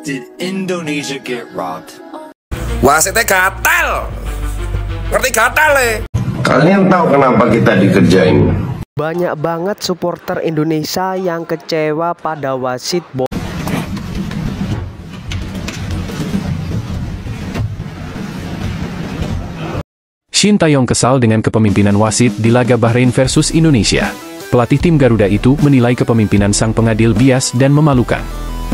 Did Indonesia get robbed? Wasitnya gatel. Ngerti gatel le? Kalian tahu kenapa kita dikerjain? Banyak banget supporter Indonesia yang kecewa pada wasit Shin Taeyong kesal dengan kepemimpinan wasit di laga Bahrain versus Indonesia. Pelatih tim Garuda itu menilai kepemimpinan sang pengadil bias dan memalukan.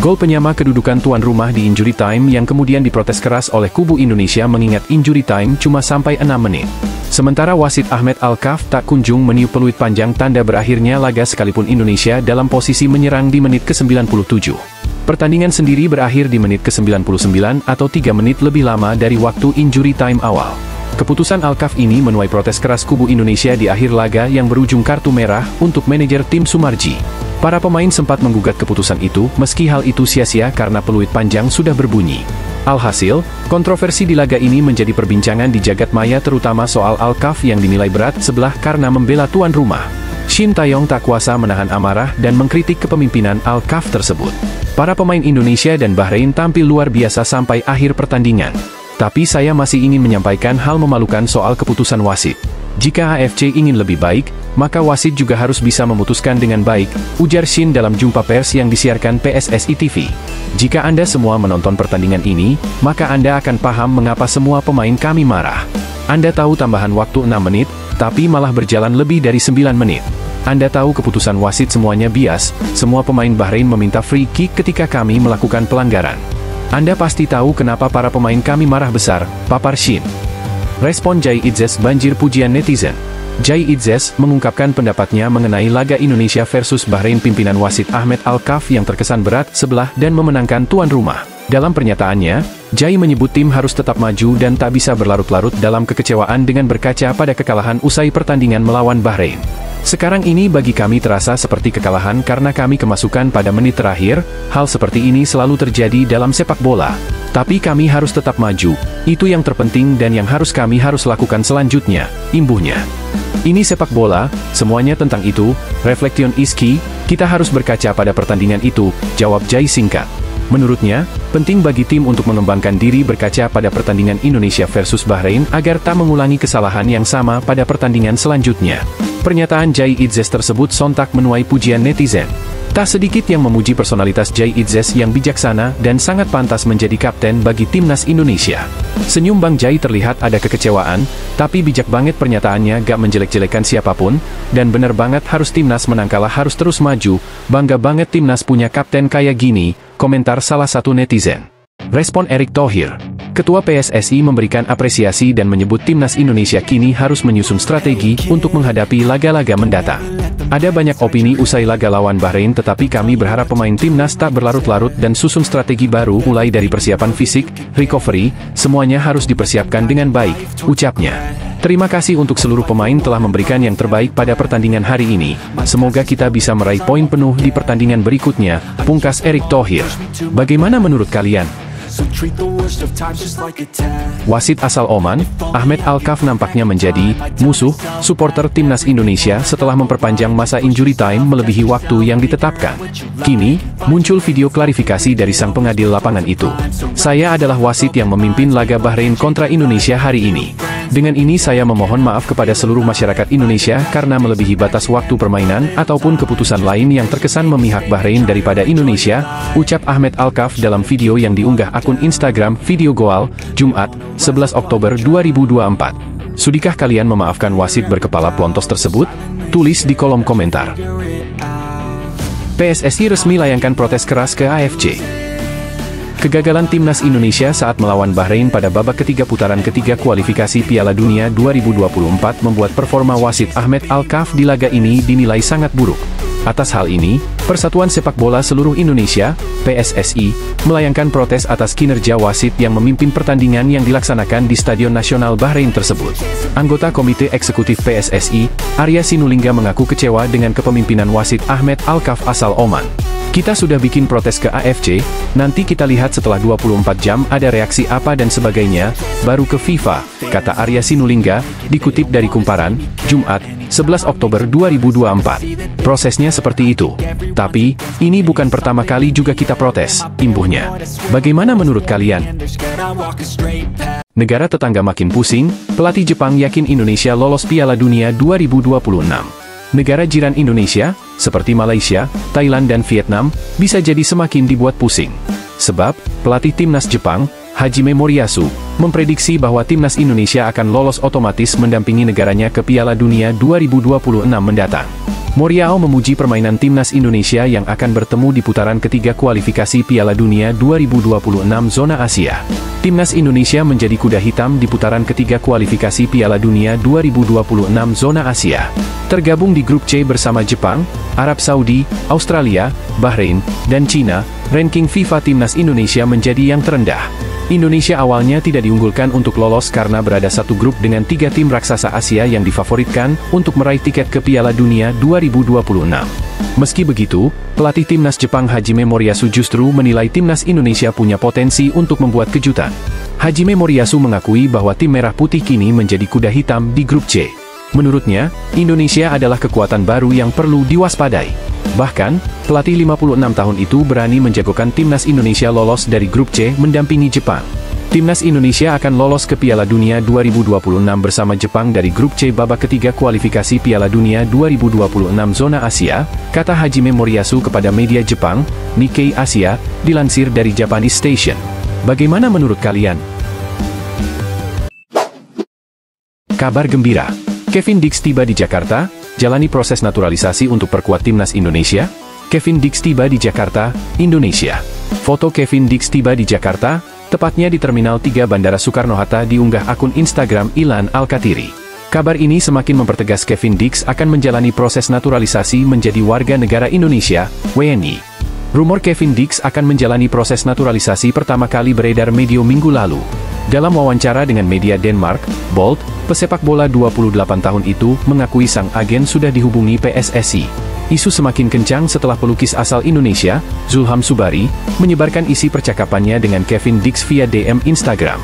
Gol penyama kedudukan tuan rumah di injury time yang kemudian diprotes keras oleh kubu Indonesia mengingat injury time cuma sampai 6 menit. Sementara wasit Ahmed Al-Kaf tak kunjung meniup peluit panjang tanda berakhirnya laga sekalipun Indonesia dalam posisi menyerang di menit ke-97. Pertandingan sendiri berakhir di menit ke-99 atau 3 menit lebih lama dari waktu injury time awal. Keputusan Al-Kaf ini menuai protes keras kubu Indonesia di akhir laga yang berujung kartu merah untuk manajer tim Sumarji. Para pemain sempat menggugat keputusan itu, meski hal itu sia-sia karena peluit panjang sudah berbunyi. Alhasil, kontroversi di laga ini menjadi perbincangan di jagat maya terutama soal Al-Kaf yang dinilai berat sebelah karena membela tuan rumah. Shin Taeyong tak kuasa menahan amarah dan mengkritik kepemimpinan Al-Kaf tersebut. Para pemain Indonesia dan Bahrain tampil luar biasa sampai akhir pertandingan. Tapi saya masih ingin menyampaikan hal memalukan soal keputusan wasit. Jika AFC ingin lebih baik, maka wasit juga harus bisa memutuskan dengan baik, ujar Shin dalam jumpa pers yang disiarkan PSSI TV. Jika Anda semua menonton pertandingan ini, maka Anda akan paham mengapa semua pemain kami marah. Anda tahu tambahan waktu 6 menit, tapi malah berjalan lebih dari 9 menit. Anda tahu keputusan wasit semuanya bias, semua pemain Bahrain meminta free kick ketika kami melakukan pelanggaran. Anda pasti tahu kenapa para pemain kami marah besar, papar Shin. Respon Jai Idzes banjir pujian netizen. Jai Idzes mengungkapkan pendapatnya mengenai laga Indonesia versus Bahrain pimpinan wasit Ahmed Al-Kaf yang terkesan berat sebelah dan memenangkan tuan rumah. Dalam pernyataannya, Jai menyebut tim harus tetap maju dan tak bisa berlarut-larut dalam kekecewaan dengan berkaca pada kekalahan usai pertandingan melawan Bahrain. Sekarang ini bagi kami terasa seperti kekalahan karena kami kemasukan pada menit terakhir, hal seperti ini selalu terjadi dalam sepak bola. Tapi kami harus tetap maju, itu yang terpenting dan yang kami harus lakukan selanjutnya, imbuhnya. Ini sepak bola, semuanya tentang itu, reflection is key, kita harus berkaca pada pertandingan itu, jawab Jai singkat. Menurutnya, penting bagi tim untuk mengembangkan diri berkaca pada pertandingan Indonesia versus Bahrain agar tak mengulangi kesalahan yang sama pada pertandingan selanjutnya. Pernyataan Jai Idzes tersebut sontak menuai pujian netizen. Tak sedikit yang memuji personalitas Jai Idzes yang bijaksana dan sangat pantas menjadi kapten bagi timnas Indonesia. Senyum Bang Jai terlihat ada kekecewaan, tapi bijak banget pernyataannya gak menjelek-jelekan siapapun, dan bener banget harus timnas menang kalah harus terus maju, bangga banget timnas punya kapten kayak gini, komentar salah satu netizen. Respon Erick Thohir. Ketua PSSI memberikan apresiasi dan menyebut timnas Indonesia kini harus menyusun strategi untuk menghadapi laga-laga mendatang. Ada banyak opini usai laga lawan Bahrain tetapi kami berharap pemain timnas tak berlarut-larut dan susun strategi baru mulai dari persiapan fisik, recovery, semuanya harus dipersiapkan dengan baik, ucapnya. Terima kasih untuk seluruh pemain telah memberikan yang terbaik pada pertandingan hari ini. Semoga kita bisa meraih poin penuh di pertandingan berikutnya, pungkas Erick Thohir. Bagaimana menurut kalian? Wasit asal Oman, Ahmed Al-Kaf nampaknya menjadi musuh supporter timnas Indonesia setelah memperpanjang masa injury time melebihi waktu yang ditetapkan. Kini, muncul video klarifikasi dari sang pengadil lapangan itu. Saya adalah wasit yang memimpin laga Bahrain kontra Indonesia hari ini. Dengan ini saya memohon maaf kepada seluruh masyarakat Indonesia karena melebihi batas waktu permainan ataupun keputusan lain yang terkesan memihak Bahrain daripada Indonesia, ucap Ahmed Al-Kaf dalam video yang diunggah akun Instagram Video Goal, Jumat, 11 Oktober 2024. Sudikah kalian memaafkan wasit berkepala pelontos tersebut? Tulis di kolom komentar. PSSI resmi layangkan protes keras ke AFC. Kegagalan timnas Indonesia saat melawan Bahrain pada babak ketiga putaran ketiga kualifikasi Piala Dunia 2024 membuat performa wasit Ahmed Al-Kaf di laga ini dinilai sangat buruk. Atas hal ini, Persatuan Sepak Bola Seluruh Indonesia, PSSI, melayangkan protes atas kinerja wasit yang memimpin pertandingan yang dilaksanakan di Stadion Nasional Bahrain tersebut. Anggota Komite Eksekutif PSSI, Arya Sinulinga mengaku kecewa dengan kepemimpinan wasit Ahmed Al-Kaf asal Oman. Kita sudah bikin protes ke AFC, nanti kita lihat setelah 24 jam ada reaksi apa dan sebagainya, baru ke FIFA, kata Arya Sinulinga, dikutip dari Kumparan, Jumat, 11 Oktober 2024. Prosesnya seperti itu. Tapi, ini bukan pertama kali juga kita protes, imbuhnya. Bagaimana menurut kalian? Negara tetangga makin pusing, pelatih Jepang yakin Indonesia lolos Piala Dunia 2026. Negara jiran Indonesia, seperti Malaysia, Thailand dan Vietnam, bisa jadi semakin dibuat pusing. Sebab, pelatih timnas Jepang, Hajime Moriyasu, memprediksi bahwa timnas Indonesia akan lolos otomatis mendampingi negaranya ke Piala Dunia 2026 mendatang. Moriyasu memuji permainan timnas Indonesia yang akan bertemu di putaran ketiga kualifikasi Piala Dunia 2026 zona Asia. Timnas Indonesia menjadi kuda hitam di putaran ketiga kualifikasi Piala Dunia 2026 zona Asia. Tergabung di grup C bersama Jepang, Arab Saudi, Australia, Bahrain, dan Cina, ranking FIFA timnas Indonesia menjadi yang terendah. Indonesia awalnya tidak diunggulkan untuk lolos karena berada satu grup dengan 3 tim raksasa Asia yang difavoritkan untuk meraih tiket ke Piala Dunia 2026. Meski begitu, pelatih timnas Jepang Hajime Moriyasu justru menilai timnas Indonesia punya potensi untuk membuat kejutan. Hajime Moriyasu mengakui bahwa tim merah putih kini menjadi kuda hitam di grup C. Menurutnya, Indonesia adalah kekuatan baru yang perlu diwaspadai. Bahkan, pelatih 56 tahun itu berani menjagokan timnas Indonesia lolos dari grup C mendampingi Jepang. Timnas Indonesia akan lolos ke Piala Dunia 2026 bersama Jepang dari grup C babak ketiga kualifikasi Piala Dunia 2026 zona Asia, kata Hajime Moriyasu kepada media Jepang, Nikkei Asia, dilansir dari Japanese Station. Bagaimana menurut kalian? Kabar gembira. Kevin Dix tiba di Jakarta, jalani proses naturalisasi untuk perkuat timnas Indonesia. Kevin Dix tiba di Jakarta, Indonesia. Foto Kevin Dix tiba di Jakarta, tepatnya di Terminal 3 Bandara Soekarno-Hatta diunggah akun Instagram Ilan Al-Katiri. Kabar ini semakin mempertegas Kevin Dix akan menjalani proses naturalisasi menjadi warga negara Indonesia, WNI. Rumor Kevin Dix akan menjalani proses naturalisasi pertama kali beredar medio minggu lalu. Dalam wawancara dengan media Denmark, Bolt, pesepak bola 28 tahun itu mengakui sang agen sudah dihubungi PSSI. Isu semakin kencang setelah pelukis asal Indonesia, Zulham Subari, menyebarkan isi percakapannya dengan Kevin Dix via DM Instagram.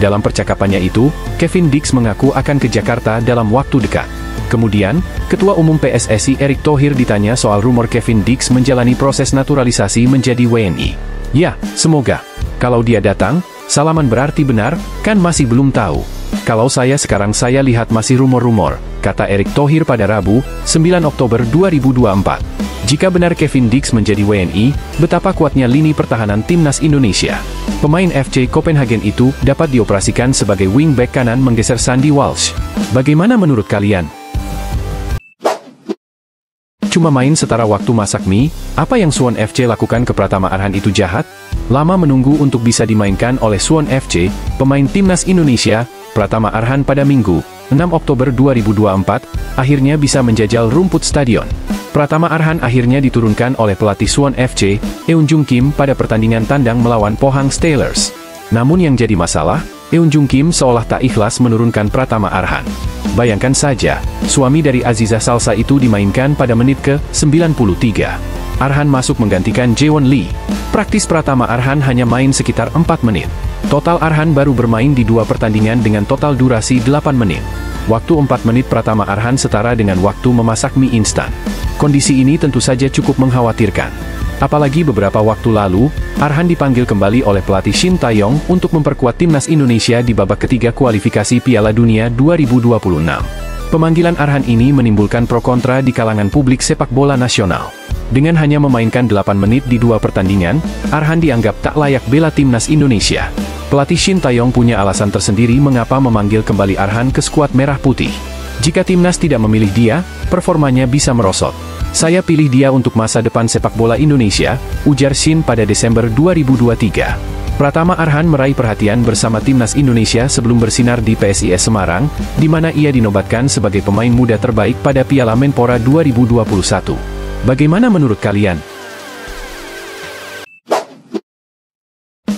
Dalam percakapannya itu, Kevin Dix mengaku akan ke Jakarta dalam waktu dekat. Kemudian, Ketua Umum PSSI Erick Thohir ditanya soal rumor Kevin Dix menjalani proses naturalisasi menjadi WNI. Ya, semoga. Kalau dia datang, salaman berarti benar, kan masih belum tahu. Kalau sekarang saya lihat masih rumor-rumor, kata Erick Thohir pada Rabu, 9 Oktober 2024. Jika benar Kevin Dix menjadi WNI, betapa kuatnya lini pertahanan timnas Indonesia. Pemain FC Copenhagen itu dapat dioperasikan sebagai wingback kanan menggeser Sandy Walsh. Bagaimana menurut kalian? Cuma main setara waktu masak mie, apa yang Suwon FC lakukan ke Pratama Arhan itu jahat? Lama menunggu untuk bisa dimainkan oleh Suwon FC, pemain timnas Indonesia, Pratama Arhan pada Minggu, 6 Oktober 2024, akhirnya bisa menjajal rumput stadion. Pratama Arhan akhirnya diturunkan oleh pelatih Suwon FC, Eun Jung Kim pada pertandingan tandang melawan Pohang Steelers. Namun yang jadi masalah, Eun Jung Kim seolah tak ikhlas menurunkan Pratama Arhan. Bayangkan saja, suami dari Aziza Salsa itu dimainkan pada menit ke-93. Arhan masuk menggantikan Jaewon Lee. Praktis Pratama Arhan hanya main sekitar 4 menit. Total Arhan baru bermain di 2 pertandingan dengan total durasi 8 menit. Waktu 4 menit Pratama Arhan setara dengan waktu memasak mie instan. Kondisi ini tentu saja cukup mengkhawatirkan. Apalagi beberapa waktu lalu, Arhan dipanggil kembali oleh pelatih Shin Tae-yong untuk memperkuat timnas Indonesia di babak ketiga kualifikasi Piala Dunia 2026. Pemanggilan Arhan ini menimbulkan pro kontra di kalangan publik sepak bola nasional. Dengan hanya memainkan 8 menit di 2 pertandingan, Arhan dianggap tak layak bela timnas Indonesia. Pelatih Shin Tae-yong punya alasan tersendiri mengapa memanggil kembali Arhan ke skuad merah putih. Jika timnas tidak memilih dia, performanya bisa merosot. Saya pilih dia untuk masa depan sepak bola Indonesia, ujar Shin pada Desember 2023. Pratama Arhan meraih perhatian bersama timnas Indonesia sebelum bersinar di PSIS Semarang, di mana ia dinobatkan sebagai pemain muda terbaik pada Piala Menpora 2021. Bagaimana menurut kalian?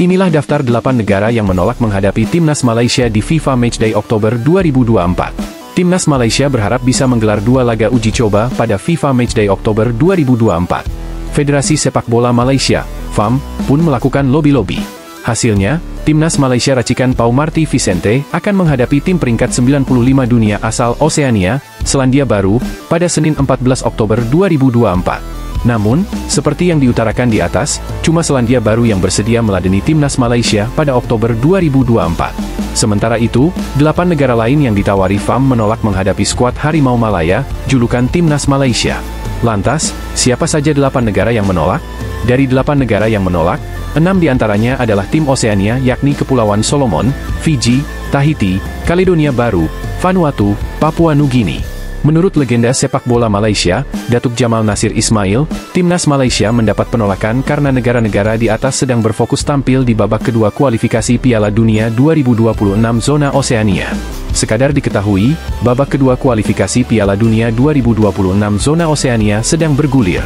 Inilah daftar 8 negara yang menolak menghadapi timnas Malaysia di FIFA Matchday Oktober 2024. Timnas Malaysia berharap bisa menggelar 2 laga uji coba pada FIFA Matchday Oktober 2024. Federasi Sepak Bola Malaysia, FAM, pun melakukan lobi-lobi. Hasilnya, timnas Malaysia racikan Pau Marty Vicente akan menghadapi tim peringkat 95 dunia asal Oseania, Selandia Baru, pada Senin 14 Oktober 2024. Namun, seperti yang diutarakan di atas, cuma Selandia Baru yang bersedia meladeni timnas Malaysia pada Oktober 2024. Sementara itu, 8 negara lain yang ditawari FAM menolak menghadapi skuad Harimau Malaya, julukan timnas Malaysia. Lantas, siapa saja 8 negara yang menolak? Dari 8 negara yang menolak, 6 diantaranya adalah tim Oseania yakni Kepulauan Solomon, Fiji, Tahiti, Kaledonia Baru, Vanuatu, Papua Nugini. Menurut legenda sepak bola Malaysia, Datuk Jamal Nasir Ismail, timnas Malaysia mendapat penolakan karena negara-negara di atas sedang berfokus tampil di babak kedua kualifikasi Piala Dunia 2026 zona Oseania. Sekadar diketahui, babak kedua kualifikasi Piala Dunia 2026 zona Oseania sedang bergulir.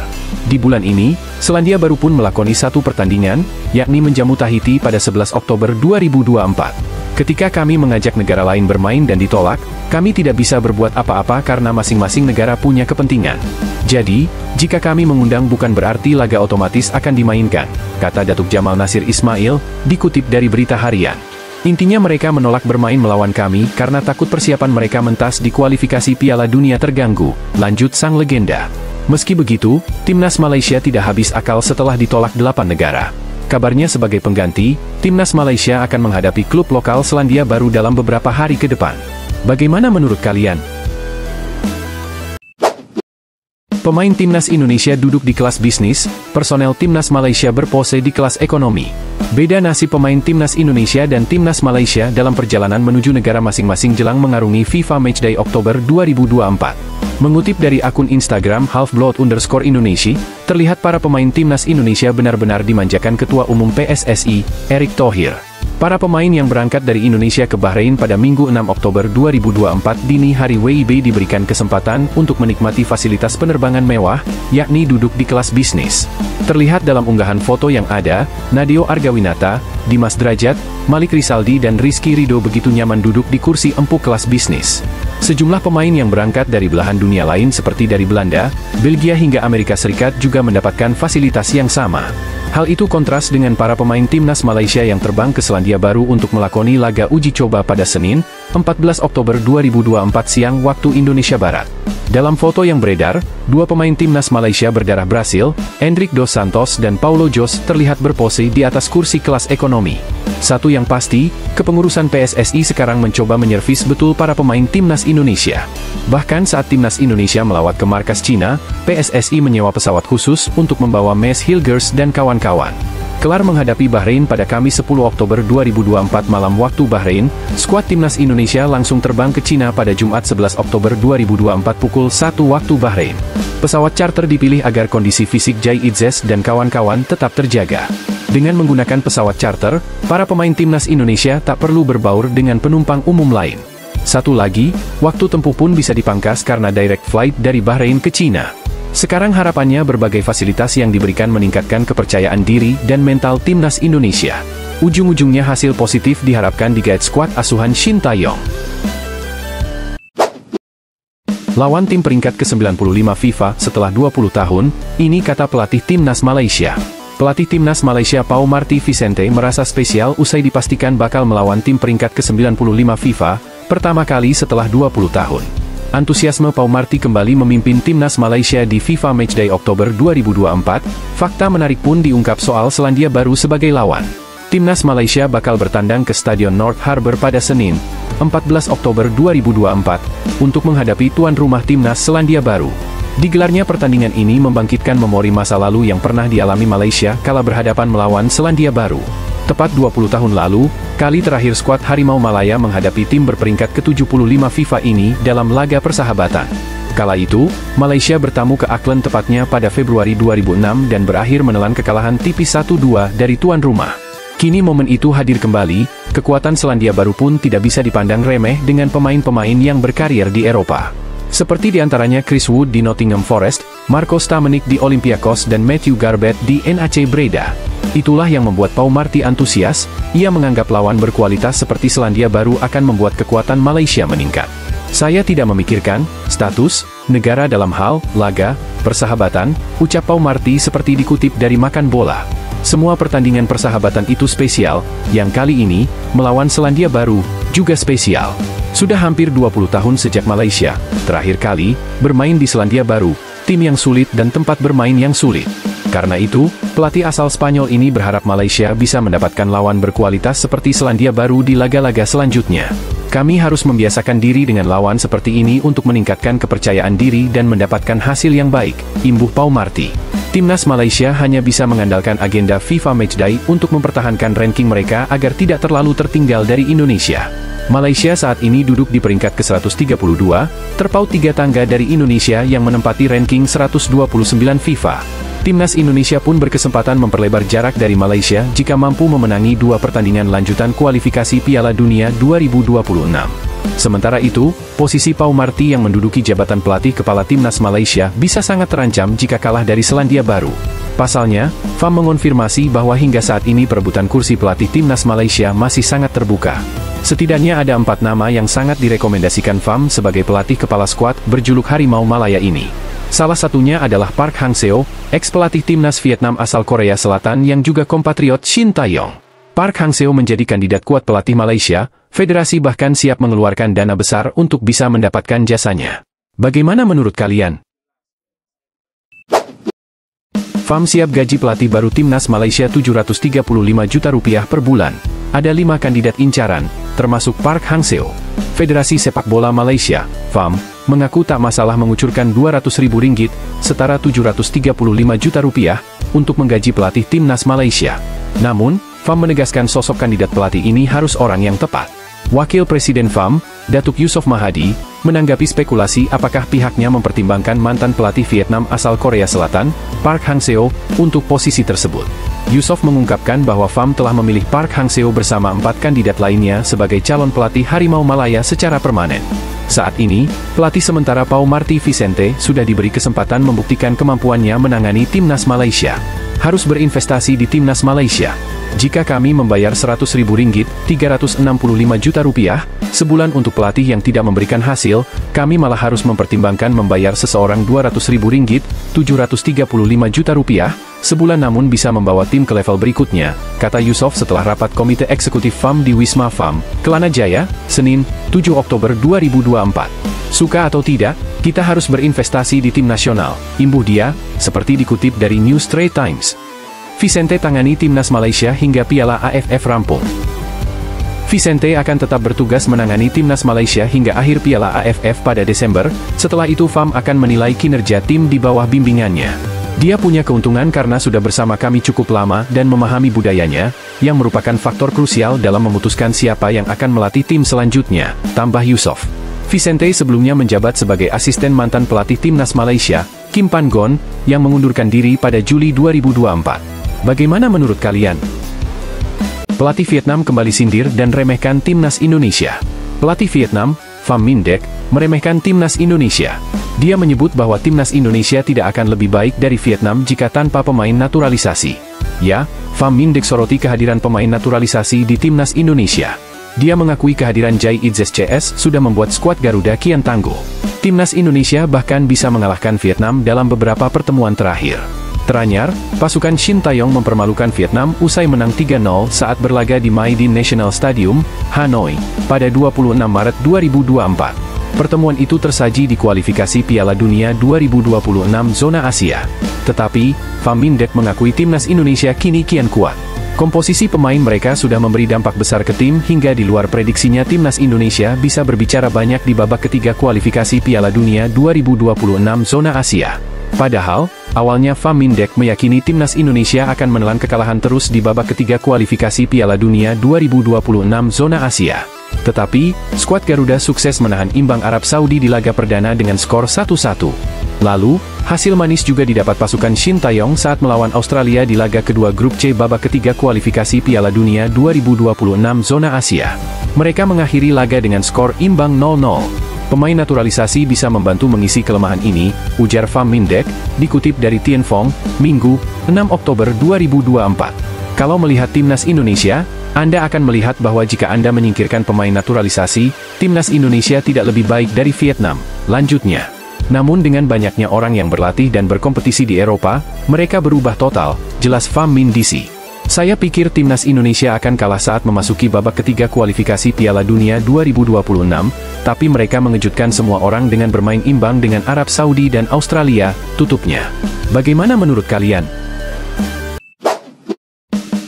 Di bulan ini, Selandia Baru pun melakoni satu pertandingan, yakni menjamu Tahiti pada 11 Oktober 2024. Ketika kami mengajak negara lain bermain dan ditolak, kami tidak bisa berbuat apa-apa karena masing-masing negara punya kepentingan. Jadi, jika kami mengundang bukan berarti laga otomatis akan dimainkan, kata Datuk Jamal Nasir Ismail, dikutip dari Berita Harian. Intinya mereka menolak bermain melawan kami karena takut persiapan mereka mentas di kualifikasi Piala Dunia terganggu, lanjut sang legenda. Meski begitu, timnas Malaysia tidak habis akal setelah ditolak 8 negara. Kabarnya sebagai pengganti, timnas Malaysia akan menghadapi klub lokal Selandia Baru dalam beberapa hari ke depan. Bagaimana menurut kalian? Pemain timnas Indonesia duduk di kelas bisnis, personel timnas Malaysia berpose di kelas ekonomi. Beda nasib pemain timnas Indonesia dan timnas Malaysia dalam perjalanan menuju negara masing-masing jelang mengarungi FIFA Matchday Oktober 2024. Mengutip dari akun Instagram _Indonesia, terlihat para pemain timnas Indonesia benar-benar dimanjakan Ketua Umum PSSI, Erick Thohir. Para pemain yang berangkat dari Indonesia ke Bahrain pada Minggu 6 Oktober 2024 dini hari WIB diberikan kesempatan untuk menikmati fasilitas penerbangan mewah, yakni duduk di kelas bisnis. Terlihat dalam unggahan foto yang ada, Nadeo Argawinata, Dimas Derajat, Malik Risaldi dan Rizky Ridho begitu nyaman duduk di kursi empuk kelas bisnis. Sejumlah pemain yang berangkat dari belahan dunia lain seperti dari Belanda, Belgia hingga Amerika Serikat juga mendapatkan fasilitas yang sama. Hal itu kontras dengan para pemain timnas Malaysia yang terbang ke Selandia Baru untuk melakoni laga uji coba pada Senin, 14 Oktober 2024 siang waktu Indonesia Barat. Dalam foto yang beredar, dua pemain timnas Malaysia berdarah Brasil, Hendrik Dos Santos dan Paulo Jos terlihat berpose di atas kursi kelas ekonomi. Satu yang pasti, kepengurusan PSSI sekarang mencoba menyervis betul para pemain timnas Indonesia. Bahkan saat timnas Indonesia melawat ke markas Cina, PSSI menyewa pesawat khusus untuk membawa Mes Hilgers dan kawan-kawan. Kelar menghadapi Bahrain pada Kamis 10 Oktober 2024 malam waktu Bahrain, skuad timnas Indonesia langsung terbang ke Cina pada Jumat 11 Oktober 2024 pukul 1 waktu Bahrain. Pesawat charter dipilih agar kondisi fisik Jai Idzes dan kawan-kawan tetap terjaga. Dengan menggunakan pesawat charter, para pemain timnas Indonesia tak perlu berbaur dengan penumpang umum lain. Satu lagi, waktu tempuh pun bisa dipangkas karena direct flight dari Bahrain ke Cina. Sekarang harapannya berbagai fasilitas yang diberikan meningkatkan kepercayaan diri dan mental timnas Indonesia. Ujung-ujungnya hasil positif diharapkan di guide skuad asuhan Shin Tae-yong. Lawan tim peringkat ke-95 FIFA setelah 20 tahun, ini kata pelatih timnas Malaysia. Pelatih timnas Malaysia Pau Marty Vicente merasa spesial usai dipastikan bakal melawan tim peringkat ke-95 FIFA, pertama kali setelah 20 tahun. Antusiasme Pau Marty kembali memimpin timnas Malaysia di FIFA Matchday Oktober 2024, fakta menarik pun diungkap soal Selandia Baru sebagai lawan. Timnas Malaysia bakal bertandang ke Stadion North Harbour pada Senin, 14 Oktober 2024, untuk menghadapi tuan rumah timnas Selandia Baru. Digelarnya pertandingan ini membangkitkan memori masa lalu yang pernah dialami Malaysia kala berhadapan melawan Selandia Baru. Tepat 20 tahun lalu, kali terakhir skuad Harimau Malaya menghadapi tim berperingkat ke-75 FIFA ini dalam laga persahabatan. Kala itu, Malaysia bertamu ke Auckland tepatnya pada Februari 2006 dan berakhir menelan kekalahan tipis 1-2 dari tuan rumah. Kini momen itu hadir kembali, kekuatan Selandia Baru pun tidak bisa dipandang remeh dengan pemain-pemain yang berkarir di Eropa. Seperti diantaranya Chris Wood di Nottingham Forest, Marco Stamenik di Olympiakos dan Matthew Garbett di NAC Breda. Itulah yang membuat Pau Marty antusias, ia menganggap lawan berkualitas seperti Selandia Baru akan membuat kekuatan Malaysia meningkat. Saya tidak memikirkan status, negara dalam hal, laga, persahabatan, ucap Pau Marti seperti dikutip dari Makan Bola. Semua pertandingan persahabatan itu spesial, yang kali ini, melawan Selandia Baru, juga spesial. Sudah hampir 20 tahun sejak Malaysia, terakhir kali, bermain di Selandia Baru, tim yang sulit dan tempat bermain yang sulit. Karena itu, pelatih asal Spanyol ini berharap Malaysia bisa mendapatkan lawan berkualitas seperti Selandia Baru di laga-laga selanjutnya. Kami harus membiasakan diri dengan lawan seperti ini untuk meningkatkan kepercayaan diri dan mendapatkan hasil yang baik, imbuh Pau Marti. Timnas Malaysia hanya bisa mengandalkan agenda FIFA Matchday untuk mempertahankan ranking mereka agar tidak terlalu tertinggal dari Indonesia. Malaysia saat ini duduk di peringkat ke-132, terpaut 3 tangga dari Indonesia yang menempati ranking 129 FIFA. Timnas Indonesia pun berkesempatan memperlebar jarak dari Malaysia jika mampu memenangi 2 pertandingan lanjutan kualifikasi Piala Dunia 2026. Sementara itu, posisi Pau Marti yang menduduki jabatan pelatih kepala Timnas Malaysia bisa sangat terancam jika kalah dari Selandia Baru. Pasalnya, FAM mengonfirmasi bahwa hingga saat ini perebutan kursi pelatih Timnas Malaysia masih sangat terbuka. Setidaknya ada 4 nama yang sangat direkomendasikan FAM sebagai pelatih kepala skuad berjuluk Harimau Malaya ini. Salah satunya adalah Park Hang-seo, ex-pelatih Timnas Vietnam asal Korea Selatan yang juga kompatriot Shin Tae-yong. Park Hang-seo menjadi kandidat kuat pelatih Malaysia, federasi bahkan siap mengeluarkan dana besar untuk bisa mendapatkan jasanya. Bagaimana menurut kalian? FAM siap gaji pelatih baru Timnas Malaysia 735 juta rupiah per bulan. Ada 5 kandidat incaran, termasuk Park Hang-seo. Federasi Sepak Bola Malaysia, FAM, mengaku tak masalah mengucurkan Rp200.000, setara 735 juta rupiah, untuk menggaji pelatih Timnas Malaysia. Namun, FAM menegaskan sosok kandidat pelatih ini harus orang yang tepat. Wakil Presiden FAM, Datuk Yusof Mahadi, menanggapi spekulasi apakah pihaknya mempertimbangkan mantan pelatih Vietnam asal Korea Selatan, Park Hang-seo, untuk posisi tersebut. Yusof mengungkapkan bahwa FAM telah memilih Park Hang-seo bersama 4 kandidat lainnya sebagai calon pelatih Harimau Malaya secara permanen. Saat ini, pelatih sementara Pau Marti Vicente sudah diberi kesempatan membuktikan kemampuannya menangani Timnas Malaysia. Harus berinvestasi di Timnas Malaysia. Jika kami membayar Rp100.000, 365 juta rupiah, sebulan untuk pelatih yang tidak memberikan hasil, kami malah harus mempertimbangkan membayar seseorang Rp200.000, 735 juta rupiah, sebulan namun bisa membawa tim ke level berikutnya, kata Yusof setelah rapat Komite Eksekutif FAM di Wisma FAM, Kelana Jaya, Senin, 7 Oktober 2024. Suka atau tidak, kita harus berinvestasi di tim nasional, imbuh dia, seperti dikutip dari New Straits Times. Vicente tangani Timnas Malaysia hingga Piala AFF rampung. Vicente akan tetap bertugas menangani Timnas Malaysia hingga akhir Piala AFF pada Desember, setelah itu FAM akan menilai kinerja tim di bawah bimbingannya. Dia punya keuntungan karena sudah bersama kami cukup lama dan memahami budayanya, yang merupakan faktor krusial dalam memutuskan siapa yang akan melatih tim selanjutnya, tambah Yusof. Vicente sebelumnya menjabat sebagai asisten mantan pelatih Timnas Malaysia, Kim Pan Gon, yang mengundurkan diri pada Juli 2024. Bagaimana menurut kalian? Pelatih Vietnam kembali sindir dan remehkan Timnas Indonesia. Pelatih Vietnam, Pham Minh Deck, meremehkan Timnas Indonesia. Dia menyebut bahwa Timnas Indonesia tidak akan lebih baik dari Vietnam jika tanpa pemain naturalisasi. Ya, Pham Minh Deck soroti kehadiran pemain naturalisasi di Timnas Indonesia. Dia mengakui kehadiran Jai Itzes CS sudah membuat skuad Garuda kian tangguh. Timnas Indonesia bahkan bisa mengalahkan Vietnam dalam beberapa pertemuan terakhir. Teranyar, pasukan Shin Tae-yong mempermalukan Vietnam usai menang 3-0 saat berlaga di My Dinh National Stadium, Hanoi, pada 26 Maret 2024. Pertemuan itu tersaji di kualifikasi Piala Dunia 2026 zona Asia. Tetapi, Pham Minh Deck mengakui Timnas Indonesia kini kian kuat. Komposisi pemain mereka sudah memberi dampak besar ke tim hingga di luar prediksinya Timnas Indonesia bisa berbicara banyak di babak ketiga kualifikasi Piala Dunia 2026 zona Asia. Padahal, awalnya Pham Minh Deck meyakini Timnas Indonesia akan menelan kekalahan terus di babak ketiga kualifikasi Piala Dunia 2026 zona Asia. Tetapi, skuad Garuda sukses menahan imbang Arab Saudi di laga perdana dengan skor 1-1. Lalu, hasil manis juga didapat pasukan Shin Tae-yong saat melawan Australia di laga kedua grup C babak ketiga kualifikasi Piala Dunia 2026 zona Asia. Mereka mengakhiri laga dengan skor imbang 0-0. Pemain naturalisasi bisa membantu mengisi kelemahan ini, ujar Pham Minh Deck, dikutip dari Tien Phong, Minggu, 6 Oktober 2024. Kalau melihat Timnas Indonesia, Anda akan melihat bahwa jika Anda menyingkirkan pemain naturalisasi, Timnas Indonesia tidak lebih baik dari Vietnam, lanjutnya. Namun dengan banyaknya orang yang berlatih dan berkompetisi di Eropa, mereka berubah total, jelas Pham Minh Disi. Saya pikir timnas Indonesia akan kalah saat memasuki babak ketiga kualifikasi Piala Dunia 2026, tapi mereka mengejutkan semua orang dengan bermain imbang dengan Arab Saudi dan Australia, tutupnya. Bagaimana menurut kalian?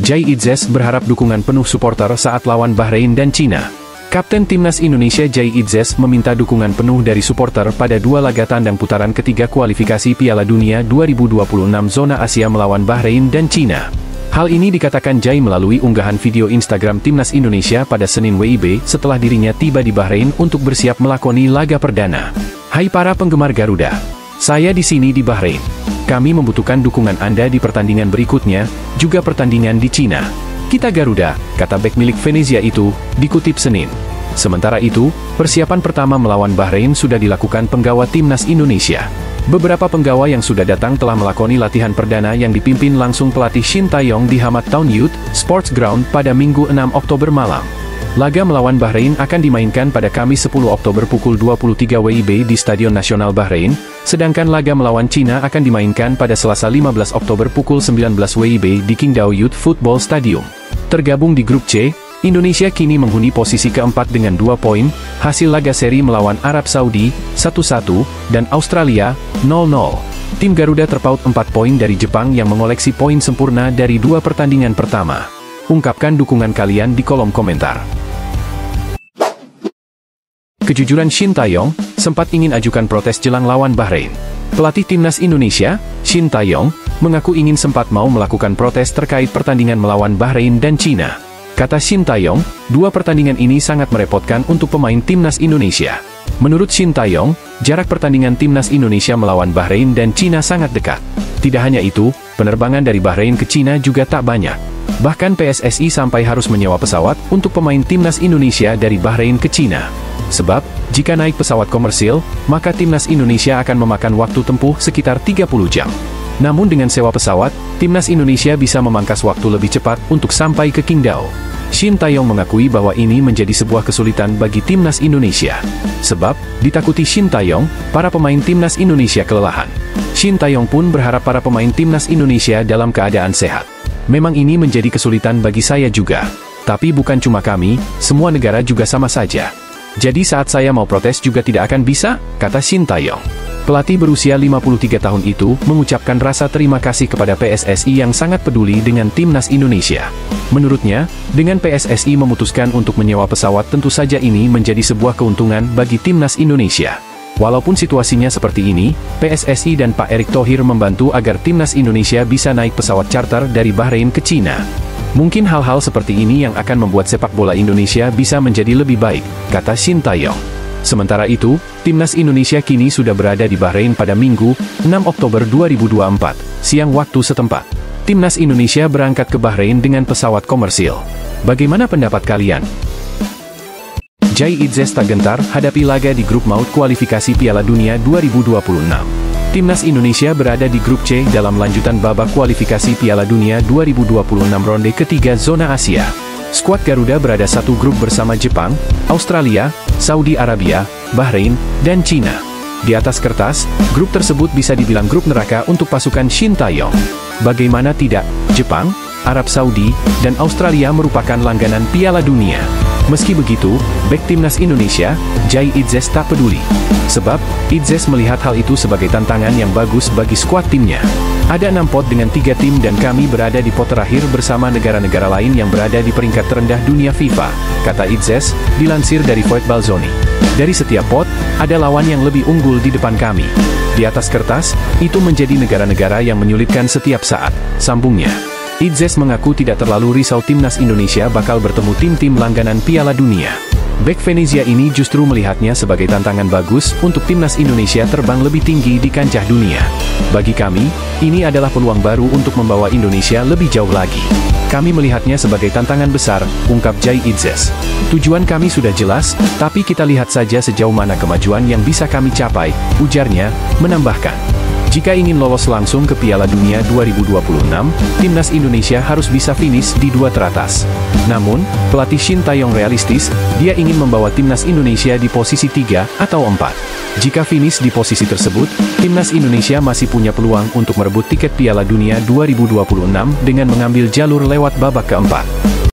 Jai Idzes berharap dukungan penuh supporter saat lawan Bahrain dan Cina. Kapten Timnas Indonesia Jai Idzes meminta dukungan penuh dari supporter pada dua laga tandang putaran ketiga kualifikasi Piala Dunia 2026 zona Asia melawan Bahrain dan Cina. Hal ini dikatakan Jai melalui unggahan video Instagram Timnas Indonesia pada Senin WIB setelah dirinya tiba di Bahrain untuk bersiap melakoni laga perdana. Hai para penggemar Garuda, saya di sini di Bahrain. Kami membutuhkan dukungan Anda di pertandingan berikutnya, juga pertandingan di Cina. Kita Garuda, kata bek milik Venezia itu, dikutip Senin. Sementara itu, persiapan pertama melawan Bahrain sudah dilakukan penggawa Timnas Indonesia. Beberapa penggawa yang sudah datang telah melakoni latihan perdana yang dipimpin langsung pelatih Shin Tae-yong di Hamad Town Youth Sports Ground pada Minggu 6 Oktober malam. Laga melawan Bahrain akan dimainkan pada Kamis 10 Oktober pukul 23 WIB di Stadion Nasional Bahrain, sedangkan laga melawan Cina akan dimainkan pada Selasa 15 Oktober pukul 19 WIB di Qingdao Youth Football Stadium. Tergabung di grup C, Indonesia kini menghuni posisi keempat dengan 2 poin, hasil laga seri melawan Arab Saudi, 1-1, dan Australia, 0-0. Tim Garuda terpaut 4 poin dari Jepang yang mengoleksi poin sempurna dari 2 pertandingan pertama. Ungkapkan dukungan kalian di kolom komentar. Kejujuran Shin Tae-yong, sempat ingin ajukan protes jelang lawan Bahrain. Pelatih Timnas Indonesia, Shin Tae-yong, mengaku ingin sempat mau melakukan protes terkait pertandingan melawan Bahrain dan Cina. Kata Shin Tae-yong, dua pertandingan ini sangat merepotkan untuk pemain Timnas Indonesia. Menurut Shin Tae-yong, jarak pertandingan Timnas Indonesia melawan Bahrain dan Cina sangat dekat. Tidak hanya itu, penerbangan dari Bahrain ke Cina juga tak banyak. Bahkan PSSI sampai harus menyewa pesawat untuk pemain Timnas Indonesia dari Bahrain ke Cina. Sebab, jika naik pesawat komersil, maka Timnas Indonesia akan memakan waktu tempuh sekitar 30 jam. Namun dengan sewa pesawat, Timnas Indonesia bisa memangkas waktu lebih cepat untuk sampai ke Qingdao. Shin Tae-yong mengakui bahwa ini menjadi sebuah kesulitan bagi Timnas Indonesia. Sebab, ditakuti Shin Tae-yong, para pemain Timnas Indonesia kelelahan. Shin Tae-yong pun berharap para pemain Timnas Indonesia dalam keadaan sehat. Memang ini menjadi kesulitan bagi saya juga. Tapi bukan cuma kami, semua negara juga sama saja. Jadi saat saya mau protes juga tidak akan bisa, kata Shin Tae-yong. Pelatih berusia 53 tahun itu mengucapkan rasa terima kasih kepada PSSI yang sangat peduli dengan Timnas Indonesia. Menurutnya, dengan PSSI memutuskan untuk menyewa pesawat tentu saja ini menjadi sebuah keuntungan bagi Timnas Indonesia. Walaupun situasinya seperti ini, PSSI dan Pak Erick Thohir membantu agar Timnas Indonesia bisa naik pesawat charter dari Bahrain ke Cina. Mungkin hal-hal seperti ini yang akan membuat sepak bola Indonesia bisa menjadi lebih baik, kata Shin Tae-yong. Sementara itu, Timnas Indonesia kini sudah berada di Bahrain pada Minggu, 6 Oktober 2024, siang waktu setempat. Timnas Indonesia berangkat ke Bahrain dengan pesawat komersil. Bagaimana pendapat kalian? Jai Idzes tak gentar hadapi laga di grup maut kualifikasi Piala Dunia 2026. Timnas Indonesia berada di grup C dalam lanjutan babak kualifikasi Piala Dunia 2026 ronde ketiga zona Asia. Skuad Garuda berada satu grup bersama Jepang, Australia, Saudi Arabia, Bahrain, dan Cina. Di atas kertas, grup tersebut bisa dibilang grup neraka untuk pasukan Shin Tae-yong. Bagaimana tidak, Jepang, Arab Saudi, dan Australia merupakan langganan Piala Dunia. Meski begitu, bek Timnas Indonesia, Jai Idzes tak peduli. Sebab, Idzes melihat hal itu sebagai tantangan yang bagus bagi skuad timnya. Ada 6 pot dengan 3 tim dan kami berada di pot terakhir bersama negara-negara lain yang berada di peringkat terendah dunia FIFA, kata Idzes, dilansir dari Void Balzoni. Dari setiap pot, ada lawan yang lebih unggul di depan kami. Di atas kertas, itu menjadi negara-negara yang menyulitkan setiap saat, sambungnya. Idzes mengaku tidak terlalu risau Timnas Indonesia bakal bertemu tim-tim langganan Piala Dunia. Bek Venezia ini justru melihatnya sebagai tantangan bagus untuk Timnas Indonesia terbang lebih tinggi di kancah dunia. Bagi kami, ini adalah peluang baru untuk membawa Indonesia lebih jauh lagi. Kami melihatnya sebagai tantangan besar, ungkap Jai Idzes. Tujuan kami sudah jelas, tapi kita lihat saja sejauh mana kemajuan yang bisa kami capai, ujarnya, menambahkan. Jika ingin lolos langsung ke Piala Dunia 2026, timnas Indonesia harus bisa finish di 2 teratas. Namun, pelatih Shin Tae-yong realistis, dia ingin membawa timnas Indonesia di posisi 3 atau 4. Jika finish di posisi tersebut, timnas Indonesia masih punya peluang untuk merebut tiket Piala Dunia 2026 dengan mengambil jalur lewat babak keempat.